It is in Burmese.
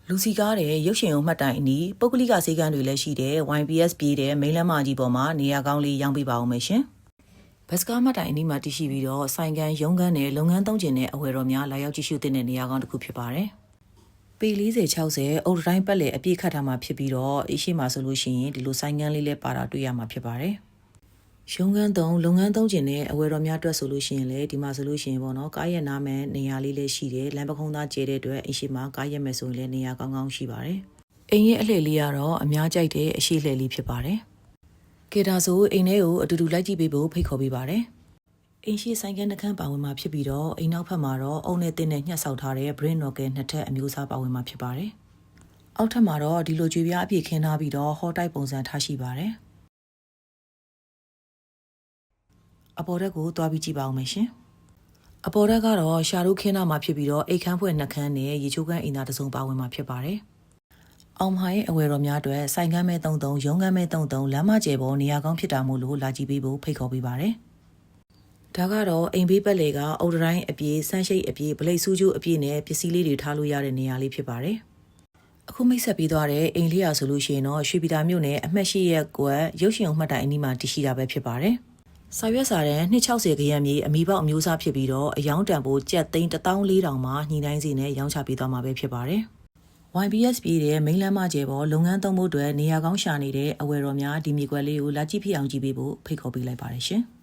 လူစီကားတဲ့ရုပ်ရှင်အောင်မှတ်တိုင်အနီးပုဂ္ဂလိကစေကန်းတွေလည်းရှိတဲ့ YBS ပြေးတဲ့မိန်းလမ်းမကြီးပေါ်မှာနေရာကောင်းလေးရောင်းပေးပါအောင်မယ်ရှင်။ဘတ်စကားမှတ်တိုင်အနီးမှာတည်ရှိပြီးတော့ဆိုင်ကန်ရုံးခန်းနဲ့လုပ်ငန်းသုံးကျင်တဲ့အဝယ်တော်များလာရောက်ကြည့်ရှုတဲ့နေရာကောင်းတစ်ခုဖြစ်ပါတယ်။ပေ40-60အုတ်တိုင်းပတ်လေအပြည့်ခတ်ထားမှာဖြစ်ပြီးတော့အရှိမှဆိုလို့ရှိရင်ဒီလိုဆိုင်ကန်လေးလည်းပါတာတွေ့ရမှာဖြစ်ပါတယ်။ရုံးခန်းသုံးလုပ်ငန်းသုံးကျင်တဲ့အဝယ်တော်များအတွက်ဆိုလို့ရှိရင်လည်းဒီမှာဆိုလို့ရှိရင်ပေါ့နော်ကားရက်နားမယ်နေရာလေးလည်းရှိတယ်လမ်းပခုံးသားကျဲတဲ့အတွက်အရှိမှကားရက်မယ်ဆိုရင်လည်းနေရာကောင်းကောင်းရှိပါတယ်အိမ်ရဲ့အလှည့်လေးကတော့အများကြိုက်တဲ့အရှိလှည့်လေးဖြစ်ပါတယ်ကေတာဆိုအိမ်ထဲကိုအတူတူလိုက်ကြည့်ပေးဖို့ဖိတ်ခေါ်ပေးပါတယ်အိမ်ရှိဆိုင်ကန်းတစ်ခန်းပါဝင်မှာဖြစ်ပြီးတော့အိမ်နောက်ဖက်မှာတော့အုံနဲ့တင်းနဲ့ညှက်ဆောက်ထားတဲ့ brain nozzle နှစ်ထပ်အမျိုးအစားပါဝင်မှာဖြစ်ပါတယ်အောက်ထပ်မှာတော့ဒီလိုကြွေပြားအပြည့်ခင်းထားပြီးတော့ဟောတိုက်ပုံစံထားရှိပါတယ်အပေါ်တက်ကိုသွားပြီးကြည့်ပါအောင်မယ်ရှင်အပေါ်တက်ကတော့ရှာရုခင်းနာမှာဖြစ်ပြီးတော့အိတ်ခမ်းဖွဲ့နှက်ခမ်းနဲ့ရေချိုးခမ်းအိမ်သားတစ်စုံပါဝင်မှာဖြစ်ပါတယ်အောင်မာရဲ့အဝယ်တော်များအတွက်ဆိုင်ကမ်းမဲ33ရုံးကမ်းမဲ33လမ်းမကျယ်ပေါ်နေရာကောင်းဖြစ်တာမို့လို့လာကြည့်ပေးဖို့ဖိတ်ခေါ်ပေးပါတယ်ဒါကတော့အိမ်ဘေးပတ်လေကအုတ်တိုင်းအပြည့်ဆန်းရှိတ်အပြည့်ဗလိတ်ဆူးကျိုးအပြည့်နဲ့ပစ္စည်းလေးတွေထားလို့ရတဲ့နေရာလေးဖြစ်ပါတယ်အခုမိတ်ဆက်ပြီးသွားတဲ့အိမ်လေးရဆိုလို့ရှိရင်တော့ရွှေပြည်သာမြို့နယ်အမှတ်8ရပ်ကွက်ရုပ်ရှင်အောင်မှတ်တိုင်အနီးမှာတည်ရှိတာပဲဖြစ်ပါတယ်စာရွက်စာတမ်း260ခရမ်းမြေအမီပေါက်အမျိုးအစားဖြစ်ပြီးတော့အယောင်းတန်ဖိုးကျပ်သိန်း14000မှာညှိနှိုင်းစီနဲ့ရောင်းချပေးသွားမှာပဲဖြစ်ပါတယ်။ YBS ပြည်တဲ့မိန်းလမ်းမကျယ်ပေါ်လုပ်ငန်းသုံးဖို့အတွက်နေရာကောင်းရှာနေတဲ့အဝယ်တော်များဒီမြေကွက်လေးကိုလာကြည့်ဖြစ်အောင်ကြည့်ပေးဖို့ဖိတ်ခေါ်ပေးလိုက်ပါတယ်ရှင်။